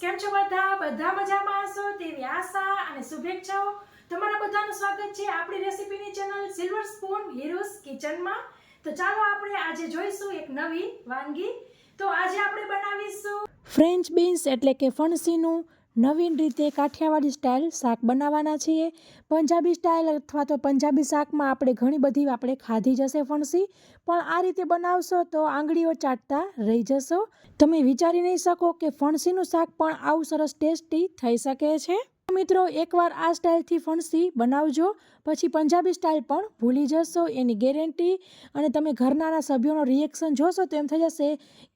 કેમ છો બધા મજામાં હશો તેવી આશા અને શુભેચ્છાઓ। તમારા બધાનું સ્વાગત છે આપણી રેસીપીની ચેનલ સિલ્વર સ્પૂન હીરોઝ કિચનમાં। તો ચાલો આપણે આજે જોઈશું એક નવી વાનગી। તો આજે આપણે બનાવીશું ફ્રેન્ચ બીન્સ એટલે કે ફણસીનું નવીન રીતે કાઠિયાવાડી સ્ટાઇલ શાક બનાવવાના છીએ। પંજાબી સ્ટાઇલ અથવા તો પંજાબી શાકમાં આપણે ઘણી બધી આપણે ખાધી જશે ફણસી, પણ આ રીતે બનાવશો તો આંગળીઓ ચાટતા રહી જશો। તમે વિચારી નહીં શકો કે ફણસીનું શાક પણ આવું સરસ ટેસ્ટી થઈ શકે છે। મિત્રો, એકવાર આ સ્ટાઇલથી ફણસી બનાવજો, પછી પંજાબી સ્ટાઇલ પણ ભૂલી જશો એની ગેરંટી। અને તમે ઘરના સભ્યોનો રિએક્શન જોશો તો એમ થઈ જશે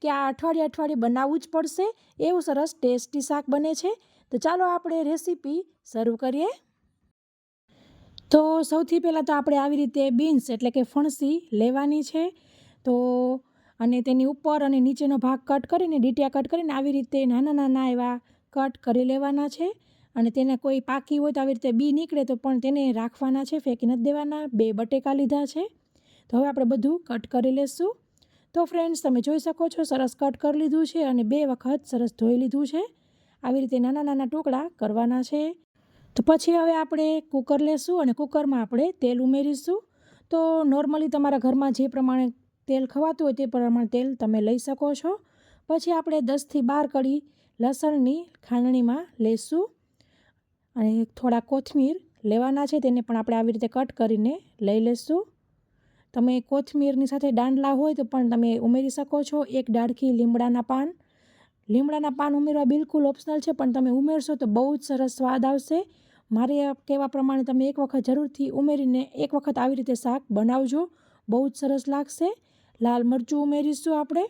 કે આ અઠવાડિયે બનાવવું જ પડશે, એવું સરસ ટેસ્ટી શાક બને છે। તો ચાલો આપણે રેસીપી શરૂ કરીએ। તો સૌથી પહેલાં તો આપણે આવી રીતે બીન્સ એટલે કે ફણસી લેવાની છે। તો અને તેની ઉપર અને નીચેનો ભાગ કટ કરીને ડીટીયા કટ કરીને આવી રીતે નાના નાના એવા કટ કરી લેવાના છે। અને તેને કોઈ પાકી હોય તો આવી રીતે બી નીકળે તો પણ તેને રાખવાના છે, ફેંકી નથી દેવાના। 2 બટેકા લીધા છે, તો હવે આપણે બધું કટ કરી લેશું। તો ફ્રેન્ડ્સ, તમે જોઈ શકો છો સરસ કટ કરી લીધું છે અને 2 વખત સરસ ધોઈ લીધું છે। આવી રીતે નાના નાના ટુકડા કરવાના છે। તો પછી હવે આપણે કુકર લેશું અને કુકરમાં આપણે તેલ ઉમેરીશું। તો નોર્મલી તમારા ઘરમાં જે પ્રમાણે તેલ ખવાતું હોય તે પ્રમાણે તેલ તમે લઈ શકો છો। પછી આપણે 10 થી 12 કળી લસણની ખાંડણીમાં લેશું અને થોડા કોથમીર લેવાના છે, તેને પણ આપણે આવી રીતે કટ કરીને લઈ લેશું। તમે કોથમીરની સાથે દાંડલા હોય તો પણ તમે ઉમેરી શકો છો। 1 ડાળખી લીમડાના પાન ઉમેરવા બિલકુલ ઓપ્શનલ છે, પણ તમે ઉમેરશો તો બહુ જ સરસ સ્વાદ આવશે। મારે કહેવા પ્રમાણે તમે એક વખત જરૂરથી ઉમેરીને એક વખત આવી રીતે શાક બનાવજો, બહુ જ સરસ લાગશે। લાલ મરચું ઉમેરીશું આપણે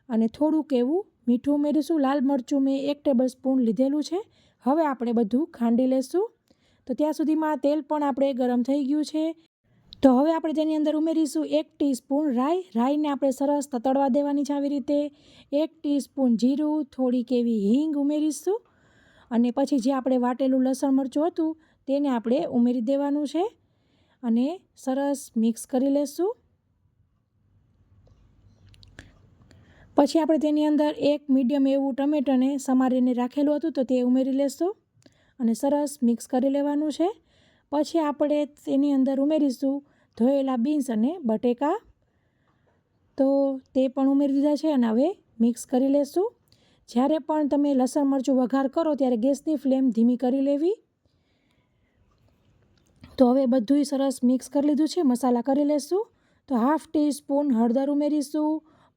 અને થોડુંક એવું મીઠું ઉમેરીશું। લાલ મરચું મેં 1 ટેબલ સ્પૂન લીધેલું છે। હવે આપણે બધું ખાંડી લેશું। તો ત્યાં સુધીમાં તેલ પણ આપણે ગરમ થઈ ગયું છે। તો હવે આપણે તેની અંદર ઉમેરીશું 1 ટીસ્પૂન રાઈને આપણે સરસ તતડવા દેવાની છે આવી રીતે। 1 ટીસ્પૂન જીરું, થોડીક એવી હિંગ ઉમેરીશું અને પછી જે આપણે વાટેલું લસણ મરચું હતું તેને આપણે ઉમેરી દેવાનું છે અને સરસ મિક્સ કરી લેશું। પછી આપણે તેની અંદર 1 મીડિયમ એવું ટમેટાને સમારીને રાખેલું હતું તો તે ઉમેરી લેશું અને સરસ મિક્સ કરી લેવાનું છે। પછી આપણે તેની અંદર ઉમેરીશું ધોયેલા બીન્સ અને બટેકા, તો તે પણ ઉમેરી દીધા છે અને હવે મિક્સ કરી લેશું। જ્યારે પણ તમે લસણ મરચું વઘાર કરો ત્યારે ગેસની ફ્લેમ ધીમી કરી લેવી। તો હવે બધુંય સરસ મિક્સ કરી લીધું છે, મસાલા કરી લેશું। તો 1/2 ટીસ્પૂન હળદર ઉમેરીશું,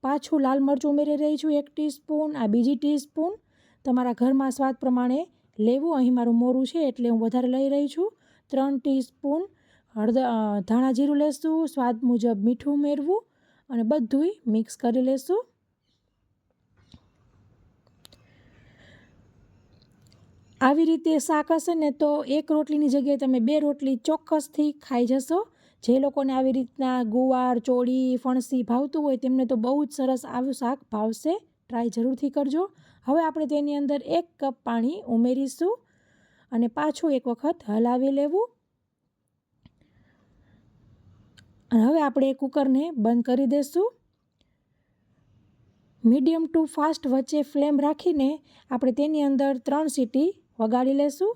પાછું લાલ મરચું ઉમેરી રહી છું 1 ટીસ્પૂન, આ બીજી ટીસ્પૂન, તમારા ઘરમાં સ્વાદ પ્રમાણે લેવું। અહીં મારું મોરું છે એટલે હું વધારે લઈ રહી છું। 3 ટીસ્પૂન ધાણા જીરું લેશું, સ્વાદ મુજબ મીઠું ઉમેરવું અને બધુંય મિક્સ કરી લેશું। આવી રીતે શાક હશે ને તો 1 રોટલીની જગ્યાએ તમે 2 રોટલી ચોક્કસથી ખાઈ જશો। જે લોકોને આવી રીતના ગુવાર, ચોળી, ફણસી ભાવતું હોય તેમને તો બહુ જ સરસ આવું શાક ભાવશે, ટ્રાય જરૂરથી કરજો। હવે આપણે તેની અંદર 1 કપ પાણી ઉમેરીશું અને પાછું એક વખત હલાવી લેવું અને હવે આપણે કુકરને બંધ કરી દઈશું। મીડિયમ ટુ ફાસ્ટ વચ્ચે ફ્લેમ રાખીને આપણે તેની અંદર 3 સીટી વગાડી લેશું।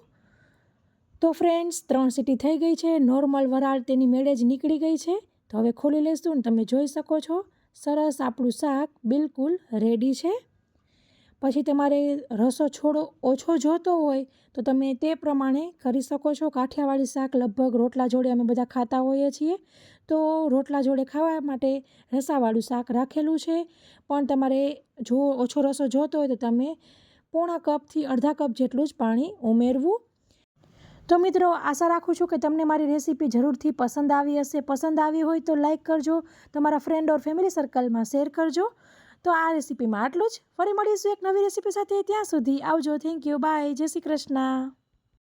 તો ફ્રેન્ડ્સ, 3 સીટી થઈ ગઈ છે, નોર્મલ વરાળ તેની મેળે જ નીકળી ગઈ છે। તો હવે ખોલી લેશું અને તમે જોઈ શકો છો સરસ આપણું શાક બિલકુલ રેડી છે। પછી તમારે રસો થોડો ઓછો જોતો હોય તો તમે તે પ્રમાણે કરી શકો છો। કાઠિયાવાડી શાક લગભગ રોટલા જોડે અમે બધા ખાતા હોઈએ છીએ, તો રોટલા જોડે ખાવા માટે રસાવાળું શાક રાખેલું છે, પણ તમારે જો ઓછો રસો જોતો હોય તો તમે પોણા કપથી અડધા કપ જેટલું જ પાણી ઉમેરવું। તો મિત્રો, આશા રાખું છું કે તમને મારી રેસીપી જરૂરથી પસંદ આવી હશે। પસંદ આવી હોય તો લાઇક કરજો, તમારા ફ્રેન્ડ ઓર ફેમિલી સર્કલમાં શેર કરજો। તો આ રેસીપીમાં આટલું જ, ફરી મળીશું એક નવી રેસીપી સાથે। ત્યાં સુધી આવજો, થેન્ક યુ, બાય, જય શ્રી કૃષ્ણ।